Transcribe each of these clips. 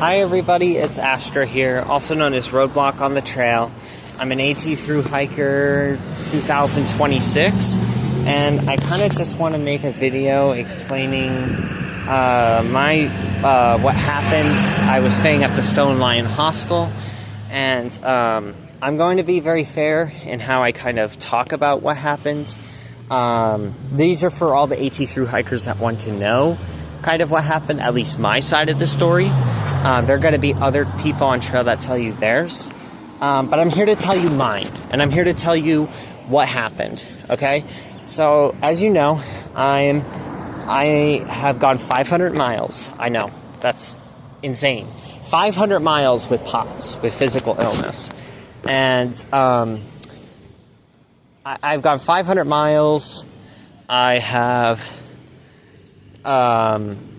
Hi everybody, it's Astra here, also known as Roadblock on the Trail. I'm an AT through hiker 2026, and I kind of just want to make a video explaining what happened. I was staying at the Stone Lion Hostel, and I'm going to be very fair in how I kind of talk about what happened. These are for all the AT through hikers that want to know kind of what happened, at least my side of the story. There are going to be other people on trail that tell you theirs, but I'm here to tell you mine, and I'm here to tell you what happened, okay? So, as you know, I have gone 500 miles. I know, that's insane. 500 miles with POTS, with physical illness. And I've gone 500 miles.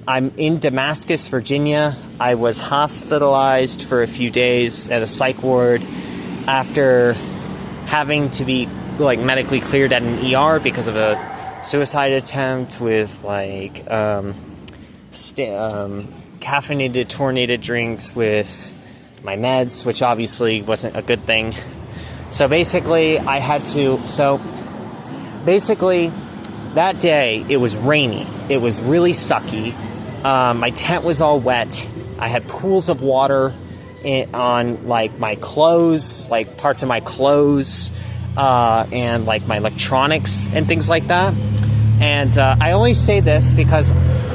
I'm in Damascus, Virginia. I was hospitalized for a few days at a psych ward after having to be medically cleared at an ER because of a suicide attempt with caffeinated tornado drinks with my meds, which obviously wasn't a good thing. So basically that day it was rainy. It was really sucky. My tent was all wet. I had pools of water on my clothes, parts of my clothes, and my electronics and things like that. And I only say this because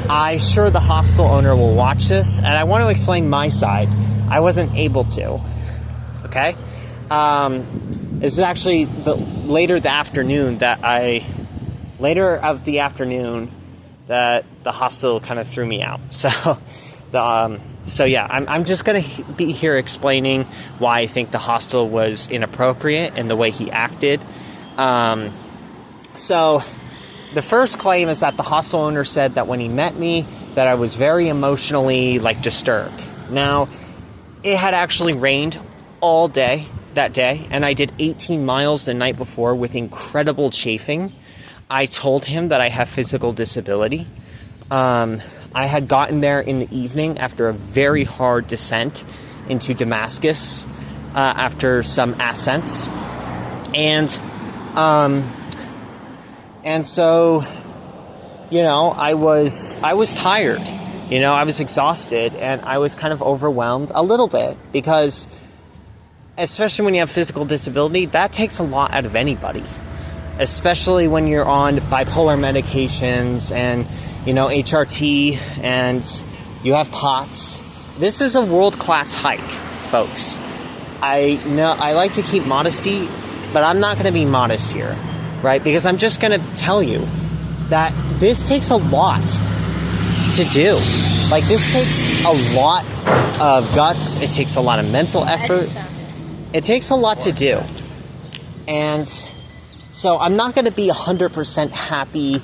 I'm sure the hostel owner will watch this, and I want to explain my side. I wasn't able to. Okay? This is actually later of the afternoon that the hostel kind of threw me out. So yeah, I'm just going to be here explaining why I think the hostel was inappropriate and the way he acted. So the first claim is that the hostel owner said that when he met me, that I was very emotionally disturbed. Now, it had actually rained all day that day, and I did 18 miles the night before with incredible chafing. I told him that I have physical disability. I had gotten there in the evening after a very hard descent into Damascus after some ascents. And so, I was tired. I was exhausted, and I was kind of overwhelmed a little bit because, especially when you have physical disability, that takes a lot out of anybody. Especially when you're on bipolar medications and, HRT, and you have POTS. This is a world-class hike, folks. I know I like to keep modesty, but I'm not going to be modest here, right? Because I'm just going to tell you that this takes a lot to do. This takes a lot of guts. It takes a lot of mental effort. It takes a lot to do. And so I'm not going to be 100% happy,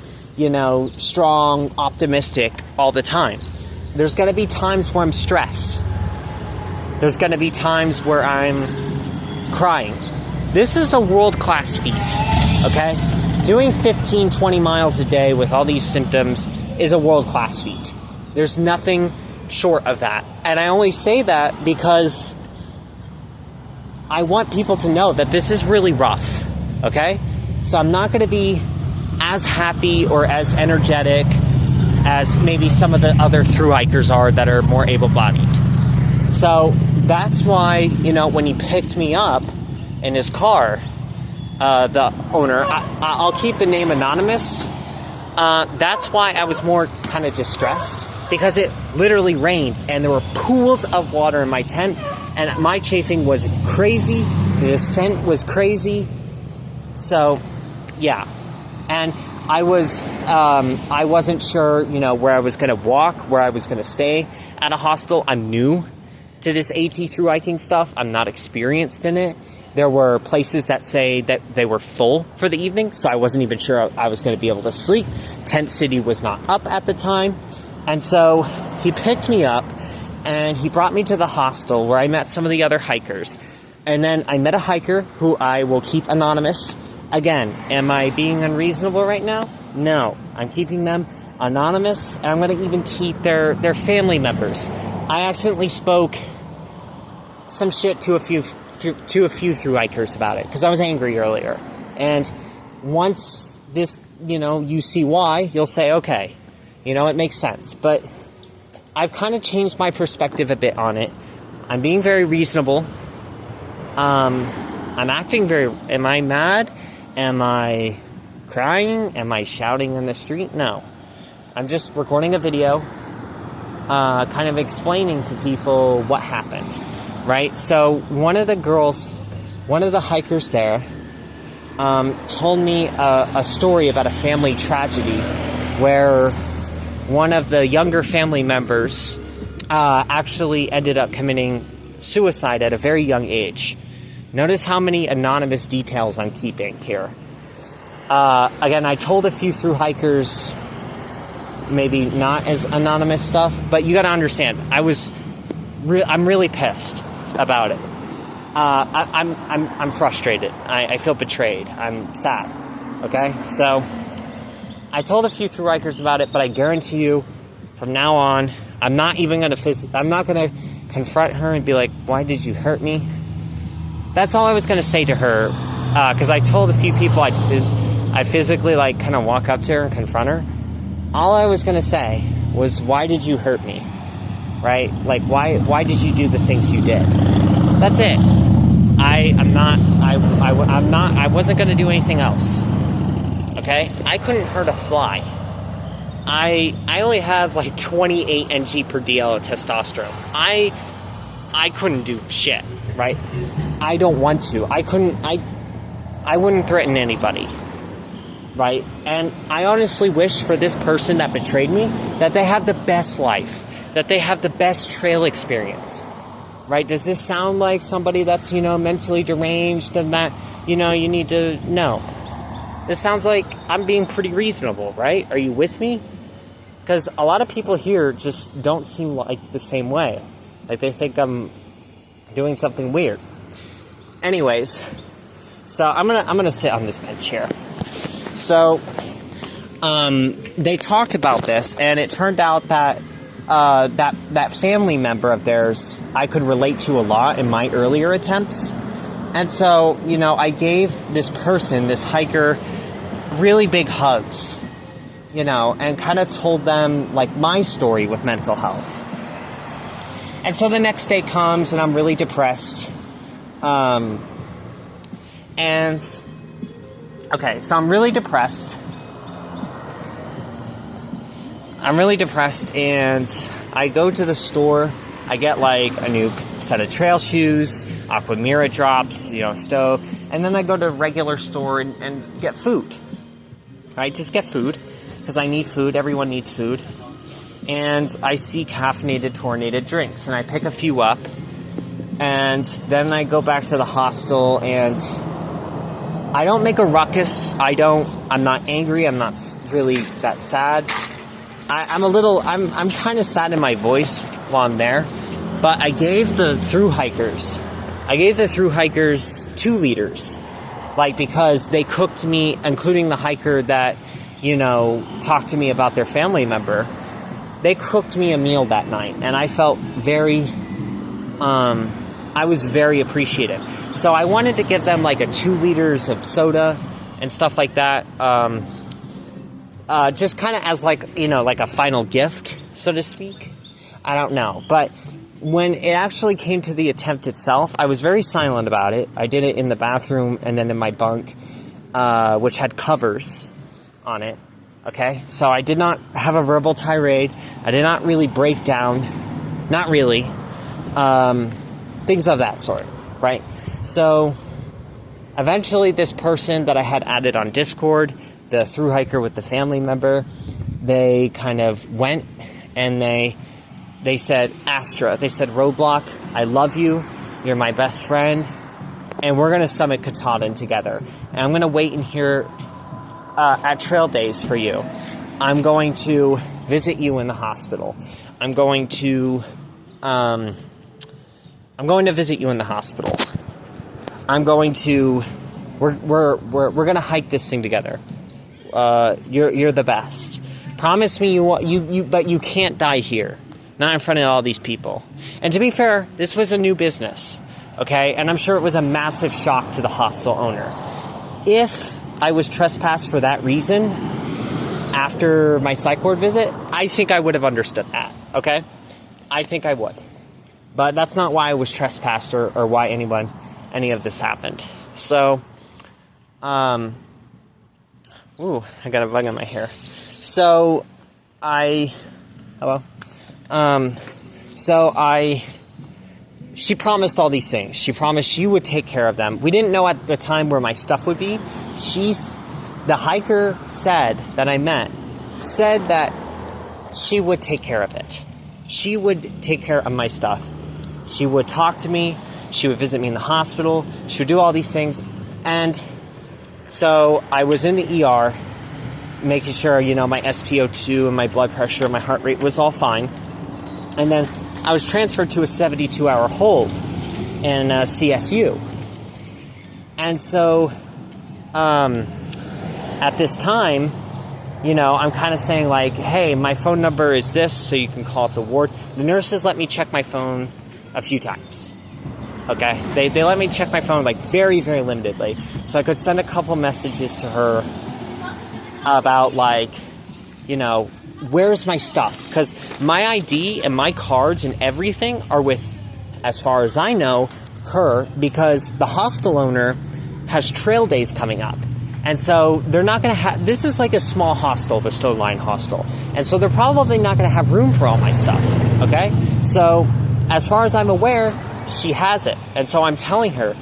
strong, optimistic all the time. There's going to be times where I'm stressed. There's going to be times where I'm crying. This is a world-class feat, okay? Doing 15, 20 miles a day with all these symptoms is a world-class feat. There's nothing short of that. And I only say that because I want people to know that this is really rough, okay? So I'm not going to be as happy or as energetic as maybe some of the other thru hikers are that are more able-bodied. So that's why, when he picked me up in his car, the owner, I'll keep the name anonymous. That's why I was more kind of distressed, because it literally rained and there were pools of water in my tent, and my chafing was crazy. The descent was crazy. So, yeah. And I wasn't sure, where I was going to walk, where I was going to stay at a hostel. I'm new to this AT through hiking stuff. I'm not experienced in it. There were places that say that they were full for the evening, so I wasn't even sure I was going to be able to sleep. Tent City was not up at the time. And so he picked me up, and he brought me to the hostel where I met some of the other hikers. And then I met a hiker who I will keep anonymous. Again, am I being unreasonable right now? No. I'm keeping them anonymous, and I'm going to even keep their family members I accidentally spoke some shit to a few through hikers about it because I was angry earlier. And once this, you see why, you'll say, okay, it makes sense. But I've kind of changed my perspective a bit on it. I'm being very reasonable. I'm acting very... Am I mad? Am I crying? Am I shouting in the street? No. I'm just recording a video, kind of explaining to people what happened, right? So one of the hikers there, told me a story about a family tragedy where one of the younger family members actually ended up committing suicide at a very young age. Notice how many anonymous details I'm keeping here. Again, I told a few through hikers maybe not as anonymous stuff, but you got to understand, I'm really pissed about it. I'm frustrated. I feel betrayed. I'm sad. Okay, so I told a few through hikers about it, but I guarantee you, from now on, I'm not gonna confront her and be like, "Why did you hurt me?" That's all I was gonna say to her, because I told a few people I'd physically kind of walk up to her and confront her. All I was gonna say was, "Why did you hurt me?" Right? Like, why did you do the things you did? That's it. I wasn't gonna do anything else. Okay? I couldn't hurt a fly. I only have 28 ng per DL of testosterone. I couldn't do shit, right? I don't want to. I wouldn't threaten anybody, right? And I honestly wish for this person that betrayed me that they have the best life, that they have the best trail experience, right? Does this sound like somebody that's, mentally deranged and that, you need to... No. This sounds like I'm being pretty reasonable, right? Are you with me? Because a lot of people here just don't seem like the same way. Like they think I'm doing something weird. Anyways, so I'm gonna sit on this bench here. So, they talked about this, and it turned out that that family member of theirs I could relate to a lot in my earlier attempts. And so, I gave this hiker, really big hugs, and kind of told them, my story with mental health. And so the next day comes, and I'm really depressed. So I'm really depressed. And I go to the store. I get, a new set of trail shoes, Aqua Mira drops, stove. And then I go to a regular store and get food. Right? Just get food. Because I need food. Everyone needs food. And I see caffeinated, tornadoed drinks. And I pick a few up. And then I go back to the hostel. And I don't make a ruckus. I'm not angry. I'm not really that sad. I'm kind of sad in my voice while I'm there. But I gave the through hikers 2 liters. Because they cooked me, including the hiker that, talked to me about their family member. They cooked me a meal that night, and I felt I was very appreciative. So I wanted to give them a 2 liters of soda and stuff like that. Just kind of as a final gift, so to speak. I don't know. But when it actually came to the attempt itself, I was very silent about it. I did it in the bathroom and then in my bunk, which had covers on it. Okay? So I did not have a verbal tirade. I did not really break down. Not really. Things of that sort. Right? So eventually this person that I had added on Discord, the through hiker with the family member, they kind of went and they said, Astra, they said, Roadblock, I love you, you're my best friend, and we're going to summit Katahdin together. And I'm going to wait in here at Trail Days for you. I'm going to visit you in the hospital. I'm going to visit you in the hospital. We're going to hike this thing together. You're the best. Promise me but you can't die here. not in front of all these people. And to be fair, this was a new business, okay? And I'm sure it was a massive shock to the hostel owner. If I was trespassed for that reason after my psych ward visit, I think I would have understood that, okay? I think I would. But that's not why I was trespassed or why any of this happened. So, I got a bug on my hair. So, she promised all these things. She promised she would take care of them. We didn't know at the time where my stuff would be. The hiker that I met said that she would take care of it. She would take care of my stuff. She would talk to me. She would visit me in the hospital. She would do all these things. And so I was in the ER, making sure, my SpO2 and my blood pressure and my heart rate was all fine. And then I was transferred to a 72-hour hold in CSU. And so, at this time, I'm kind of saying like, hey, my phone number is this, so you can call up the ward. The nurses let me check my phone a few times. Okay? They let me check my phone like very, very limitedly. So I could send a couple messages to her about like, where's my stuff? Because my ID and my cards and everything are with, as far as I know, her, because the hostel owner has trail days coming up. And so they're not going to have, this is like a small hostel, the Stone Line hostel. And so they're probably not going to have room for all my stuff. Okay? So as far as I'm aware, she has it. And so I'm telling her,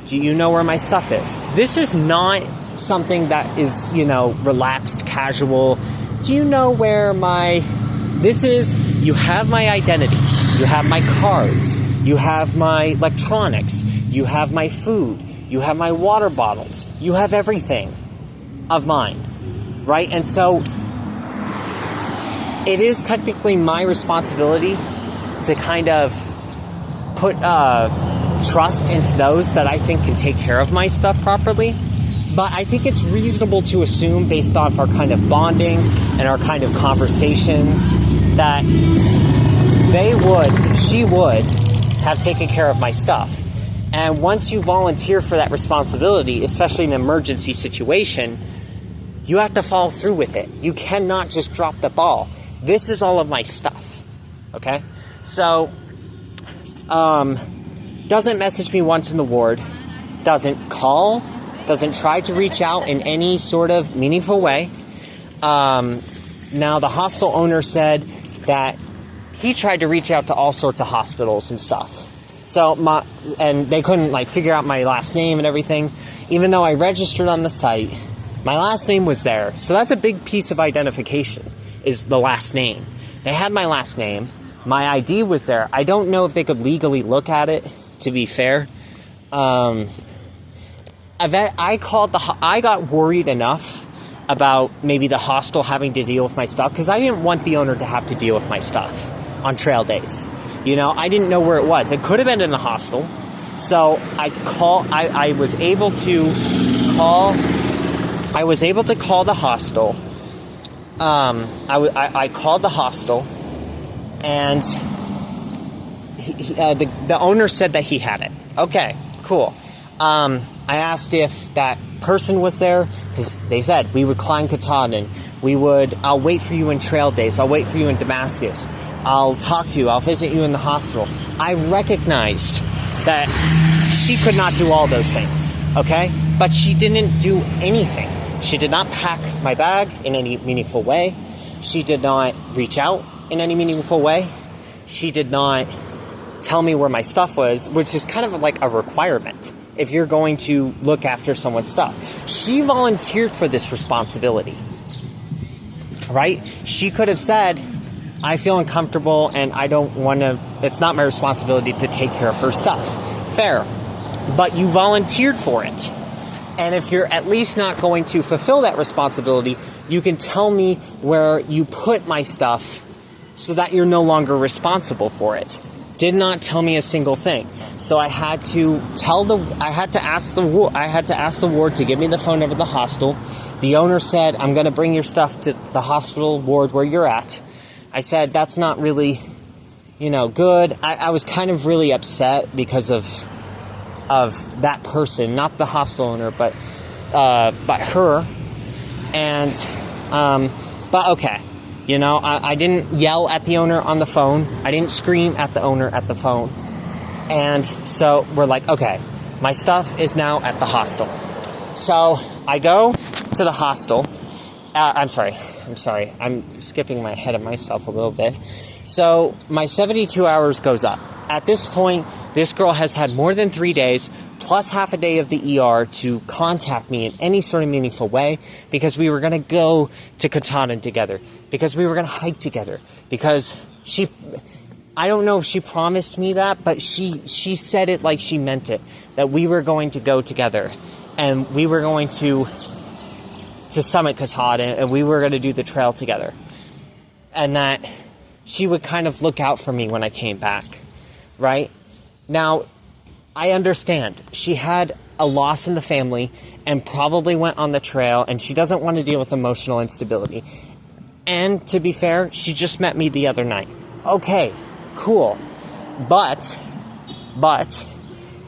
do you know where my stuff is? This is not something that is, relaxed, casual. Do you know where you have my identity, you have my cards, you have my electronics, you have my food, you have my water bottles, you have everything of mine, right? And so it is technically my responsibility to kind of put trust into those that I think can take care of my stuff properly. But I think it's reasonable to assume, based off our kind of bonding and our kind of conversations, that she would have taken care of my stuff. And once you volunteer for that responsibility, especially in an emergency situation, you have to follow through with it. You cannot just drop the ball. This is all of my stuff. Okay? So, doesn't message me once in the ward, doesn't call, doesn't try to reach out in any sort of meaningful way. Now, the hostel owner said that he tried to reach out to all sorts of hospitals and stuff. So, and they couldn't, figure out my last name and everything. Even though I registered on the site, my last name was there. So that's a big piece of identification, is the last name. They had my last name. My ID was there. I don't know if they could legally look at it, to be fair. I got worried enough about maybe the hostel having to deal with my stuff, because I didn't want the owner to have to deal with my stuff on trail days. I didn't know where it was. It could have been in the hostel. So I was able to call the hostel. I called the hostel, and the owner said that he had it. Okay, cool. I asked if that person was there, because they said we would climb Katahdin. I'll wait for you in trail days. I'll wait for you in Damascus. I'll talk to you. I'll visit you in the hospital. I recognized that she could not do all those things, okay? But she didn't do anything. She did not pack my bag in any meaningful way. She did not reach out in any meaningful way. She did not tell me where my stuff was, which is kind of like a requirement if you're going to look after someone's stuff. She volunteered for this responsibility, right? She could have said, I feel uncomfortable and I don't want to, it's not my responsibility to take care of her stuff. Fair. But you volunteered for it. And if you're at least not going to fulfill that responsibility, you can tell me where you put my stuff so that you're no longer responsible for it. Did not tell me a single thing. So I had to ask the ward to give me the phone number of the hostel. The owner said, I'm going to bring your stuff to the hospital ward where you're at. I said, that's not really good. I was kind of really upset because of that person, not the hostel owner, but her. And, but okay. I didn't yell at the owner on the phone. I didn't scream at the owner at the phone. And so we're like, okay, my stuff is now at the hostel. So I go to the hostel. I'm sorry. I'm skipping ahead of myself a little bit. So my 72 hours goes up. At this point, this girl has had more than 3 days, plus half a day of the ER to contact me in any sort of meaningful way, because we were going to go to Katahdin together, because we were going to hike together, because I don't know if she promised me that, but she said it like she meant it, that we were going to go together, and we were going to summit Katahdin, and we were going to do the trail together, and that she would kind of look out for me when I came back, right? Now, I understand. She had a loss in the family and probably went on the trail, and she doesn't want to deal with emotional instability. And to be fair, she just met me the other night. Okay, cool. But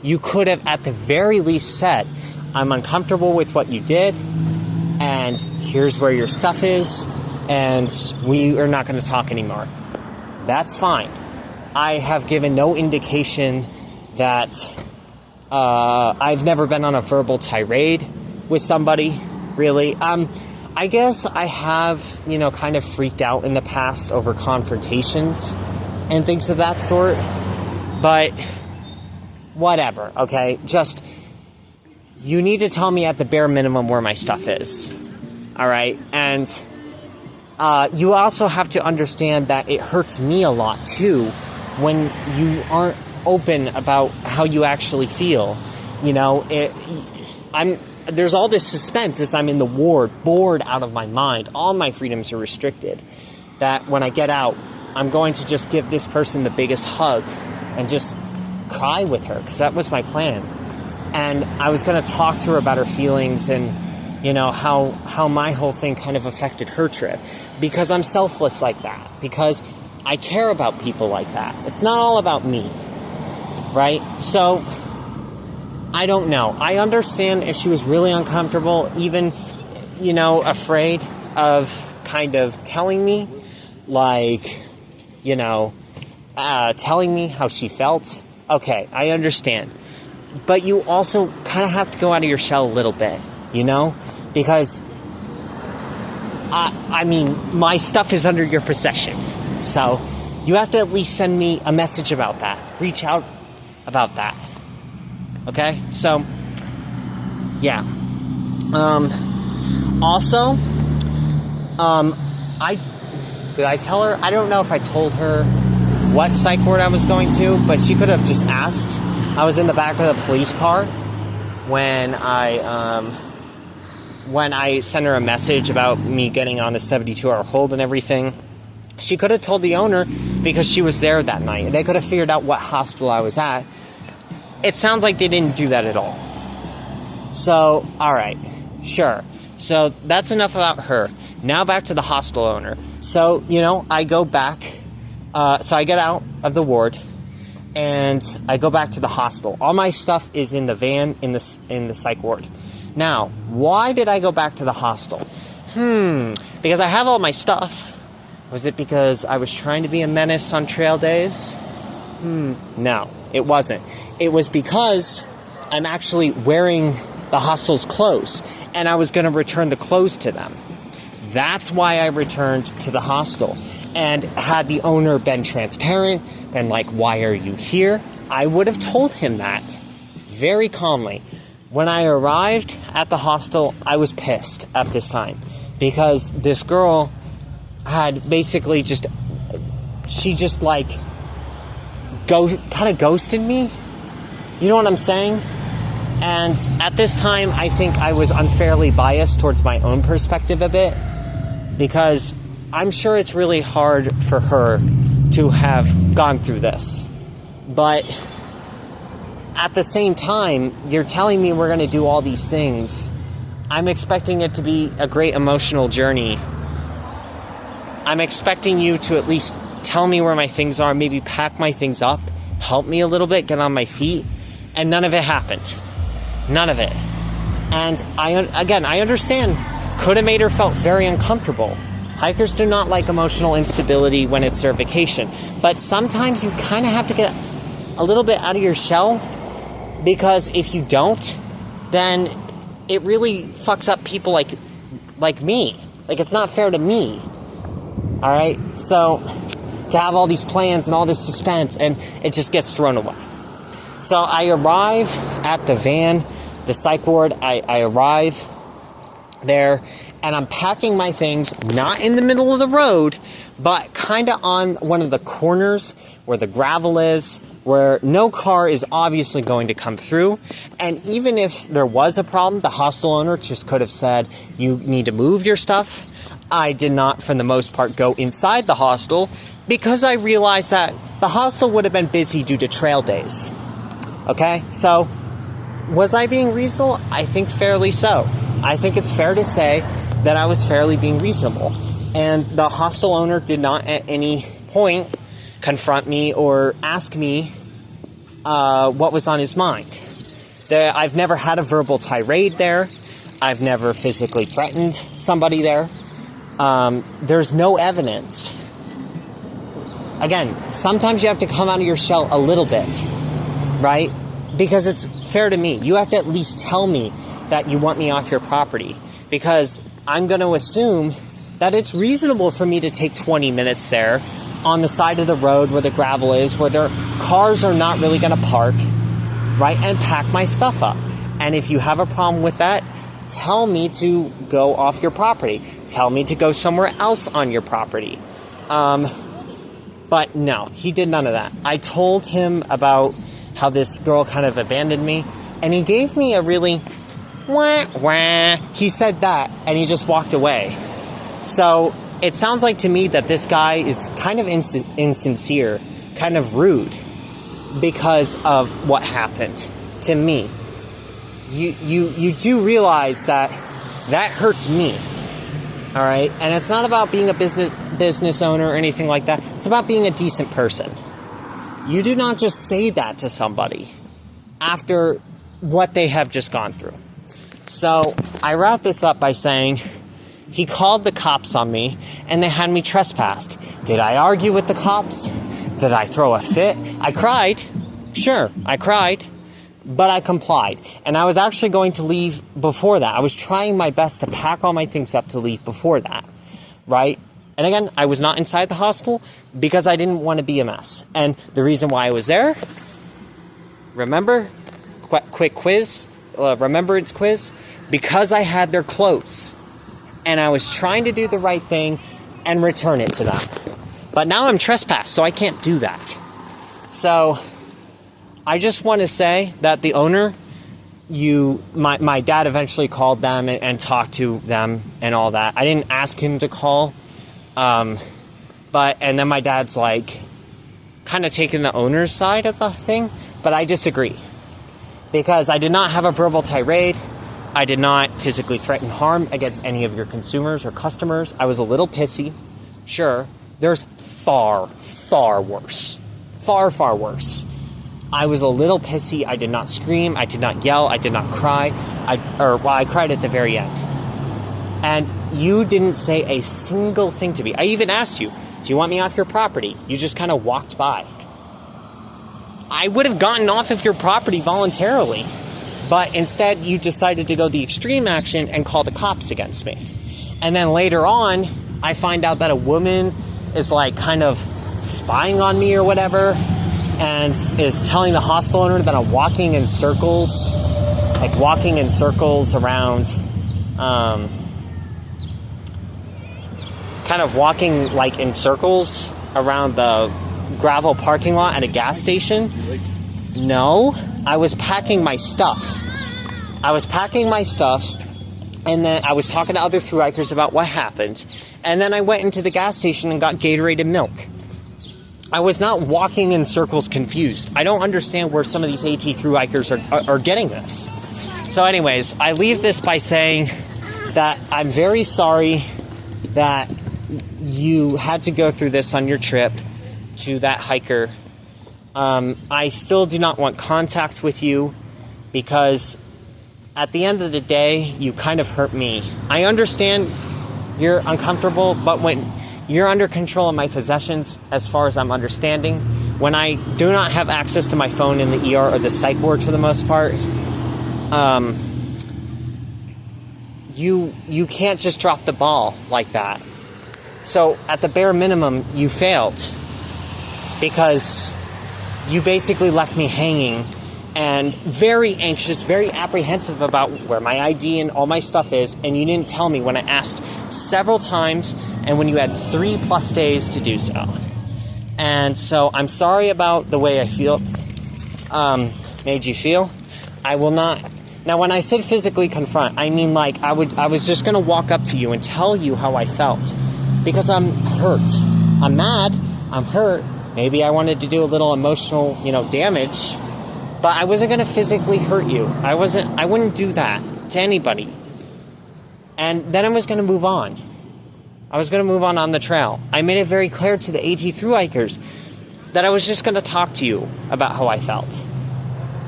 you could have at the very least said, I'm uncomfortable with what you did, and here's where your stuff is, and we are not going to talk anymore. That's fine. I have given no indication that I've never been on a verbal tirade with somebody, really. I guess I have, kind of freaked out in the past over confrontations and things of that sort. But whatever, okay? Just, you need to tell me at the bare minimum where my stuff is. All right? And you also have to understand that it hurts me a lot, too, when you aren't open about how you actually feel. There's all this suspense as I'm in the ward, bored out of my mind. All my freedoms are restricted. That when I get out, I'm going to just give this person the biggest hug and just cry with her, because that was my plan. And I was going to talk to her about her feelings and, how my whole thing kind of affected her trip. Because I'm selfless like that. Because I care about people like that. It's not all about me. Right? So, I don't know. I understand if she was really uncomfortable, even, afraid of kind of telling me, telling me how she felt. Okay, I understand. But you also kind of have to go out of your shell a little bit, because, my stuff is under your possession. So, you have to at least send me a message about that. Reach out about that. Okay? So, yeah. Also, did I tell her? I don't know if I told her what psych ward I was going to, but she could have just asked. I was in the back of the police car when I sent her a message about me getting on a 72-hour hold and everything. She could have told the owner because she was there that night. They could have figured out what hospital I was at. It sounds like they didn't do that at all. So, alright, sure. So, that's enough about her. Now back to the hostel owner. So, I go back. So I get out of the ward, and I go back to the hostel. All my stuff is in the van in the psych ward. Now, why did I go back to the hostel? Because I have all my stuff. Was it because I was trying to be a menace on trail days? No, it wasn't. It was because I'm actually wearing the hostel's clothes, and I was going to return the clothes to them. That's why I returned to the hostel. And had the owner been transparent, been like, why are you here? I would have told him that very calmly. When I arrived at the hostel, I was pissed at this time because this girl had basically kind of ghosted me. You know what I'm saying? And at this time, I think I was unfairly biased towards my own perspective a bit, because I'm sure it's really hard for her to have gone through this. But at the same time, you're telling me we're going to do all these things. I'm expecting it to be a great emotional journey. I'm expecting you to at least tell me where my things are, maybe pack my things up, help me a little bit, get on my feet, and none of it happened. None of it. And I understand, could have made her felt very uncomfortable. Hikers do not like emotional instability when it's their vacation, but sometimes you kind of have to get a little bit out of your shell, because if you don't, then it really fucks up people like me. Like, it's not fair to me. All right? So, to have all these plans and all this suspense, and it just gets thrown away. So, I arrive at the van, the psych ward. I arrive there, and I'm packing my things, not in the middle of the road, but kind of on one of the corners where the gravel is, where no car is obviously going to come through. And even if there was a problem, the hostel owner just could have said, you need to move your stuff. I did not, for the most part, go inside the hostel, because I realized that the hostel would have been busy due to trail days. Okay? So, was I being reasonable? I think fairly so. I think it's fair to say that I was fairly being reasonable. And the hostel owner did not at any point confront me or ask me what was on his mind. I've never had a verbal tirade there. I've never physically threatened somebody there. There's no evidence. Again, sometimes you have to come out of your shell a little bit, right? Because it's fair to me. You have to at least tell me that you want me off your property, because I'm going to assume that it's reasonable for me to take 20 minutes there on the side of the road where the gravel is, where their cars are not really going to park, right, and pack my stuff up. And if you have a problem with that, tell me to go off your property. Tell me to go somewhere else on your property. But no, he did none of that. I told him about how this girl kind of abandoned me, and he gave me a really wah, wah. He said that, and he just walked away. So it sounds like to me that this guy is kind of insincere, kind of rude, because of what happened to me. You do realize that hurts me, all right? And it's not about being a business owner or anything like that. It's about being a decent person. You do not just say that to somebody after what they have just gone through. So I wrap this up by saying, he called the cops on me, and they had me trespassed. Did I argue with the cops? Did I throw a fit? I cried. Sure, I cried. But I complied. And I was actually going to leave before that. I was trying my best to pack all my things up to leave before that. Right? And again, I was not inside the hostel because I didn't want to be a mess. And the reason why I was there, remember? Quick quiz. Remembrance quiz. Because I had their clothes. And I was trying to do the right thing and return it to them. But now I'm trespassed, so I can't do that. So I just want to say that the owner, my dad eventually called them and talked to them and all that. I didn't ask him to call, and then my dad's like kind of taking the owner's side of the thing, but I disagree. Because I did not have a verbal tirade. I did not physically threaten harm against any of your consumers or customers. I was a little pissy. Sure, there's far, far worse. Far, far worse. I was a little pissy. I did not scream. I did not yell. I did not cry. I cried at the very end. And you didn't say a single thing to me. I even asked you, do you want me off your property? You just kind of walked by. I would have gotten off of your property voluntarily. But instead, you decided to go the extreme action and call the cops against me. And then later on, I find out that a woman is like kind of spying on me or whatever, and is telling the hostel owner that I'm walking in circles, around, kind of walking like in circles around the gravel parking lot at a gas station. No, I was packing my stuff. And then I was talking to other thru-hikers about what happened. And then I went into the gas station and got Gatorade and milk. I was not walking in circles confused. I don't understand where some of these AT thru-hikers are getting this. So anyways, I leave this by saying that I'm very sorry that you had to go through this on your trip. to that hiker. I still do not want contact with you because at the end of the day, you kind of hurt me. I understand you're uncomfortable, but when you're under control of my possessions, as far as I'm understanding, when I do not have access to my phone in the ER or the psych ward for the most part, you can't just drop the ball like that. So at the bare minimum, you failed because you basically left me hanging and very anxious, very apprehensive about where my ID and all my stuff is, and you didn't tell me when I asked several times and when you had 3+ days to do so. And so I'm sorry about the way I feel, made you feel. I will not. Now, when I said physically confront, I mean like I was just going to walk up to you and tell you how I felt because I'm hurt. I'm mad. I'm hurt. Maybe I wanted to do a little emotional, damage. But I wasn't going to physically hurt you. I wouldn't do that to anybody. And then I was going to move on. I was going to move on the trail. I made it very clear to the AT thru hikers that I was just going to talk to you about how I felt.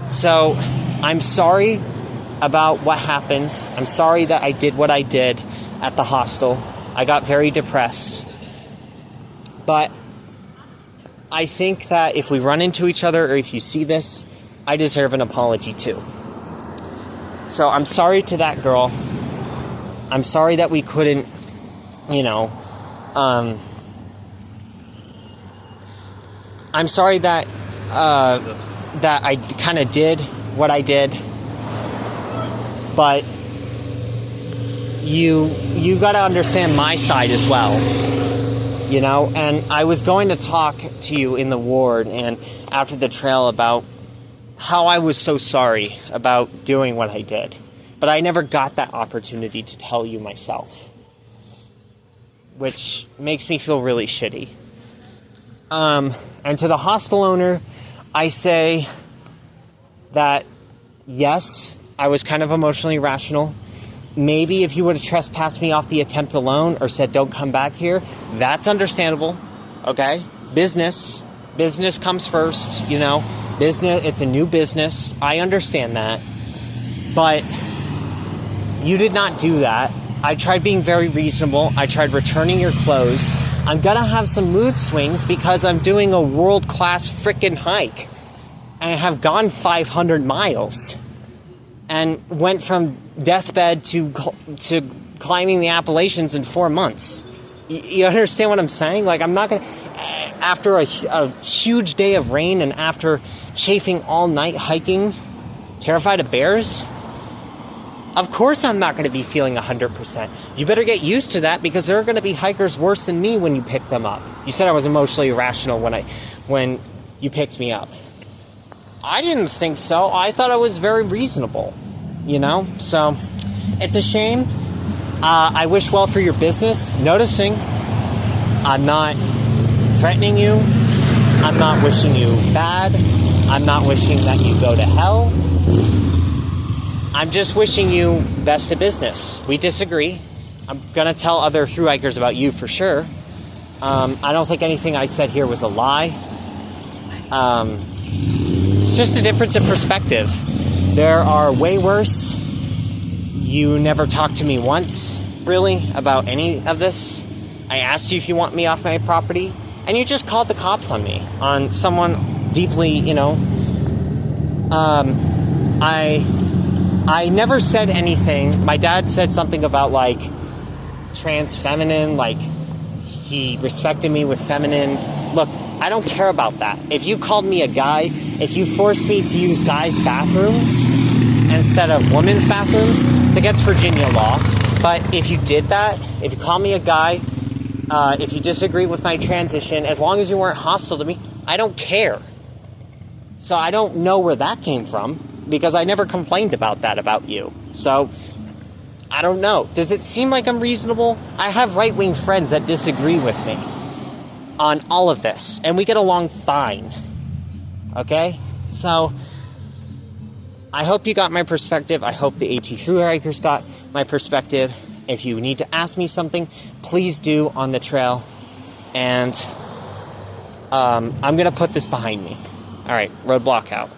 So I'm sorry about what happened. I'm sorry that I did what I did at the hostel. I got very depressed. But I think that if we run into each other or if you see this, I deserve an apology too. So I'm sorry to that girl. I'm sorry that we couldn't, I'm sorry that that I kind of did what I did. But you got to understand my side as well. And I was going to talk to you in the ward and after the trail about how I was so sorry about doing what I did. But I never got that opportunity to tell you myself, which makes me feel really shitty. And to the hostel owner, I say that, yes, I was kind of emotionally irrational. Maybe if you would have trespassed me off the attempt alone or said, don't come back here, that's understandable, okay? Business comes first, Business, it's a new business. I understand that. But you did not do that. I tried being very reasonable. I tried returning your clothes. I'm going to have some mood swings because I'm doing a world-class frickin' hike. And I have gone 500 miles. And went from deathbed to climbing the Appalachians in 4 months. You understand what I'm saying? Like, I'm not going to... After a huge day of rain and after chafing all night hiking, terrified of bears, of course I'm not going to be feeling 100%. You better get used to that because there are going to be hikers worse than me when you pick them up. You said I was emotionally irrational when you picked me up. I didn't think so. I thought I was very reasonable, So, it's a shame. I wish well for your business. Noticing I'm not threatening you. I'm not wishing you bad. I'm not wishing that you go to hell. I'm just wishing you best of business. We disagree. I'm going to tell other thru hikers about you for sure. I don't think anything I said here was a lie. It's just a difference in perspective. There are way worse. You never talked to me once, really, about any of this. I asked you if you want me off my property, and you just called the cops on me, on someone deeply, I never said anything. My dad said something about, like, trans feminine, like, he respected me with feminine. Look, I don't care about that. If you called me a guy, if you forced me to use guys' bathrooms instead of women's bathrooms, it's against Virginia law. But if you did that, if you call me a guy, if you disagree with my transition, as long as you weren't hostile to me, I don't care. So I don't know where that came from, because I never complained about that about you. So, I don't know. Does it seem like I'm reasonable? I have right-wing friends that disagree with me on all of this, and we get along fine. Okay? So, I hope you got my perspective. I hope the AT thru hikers got my perspective. If you need to ask me something, please do on the trail. And I'm going to put this behind me. All right, roadblock out.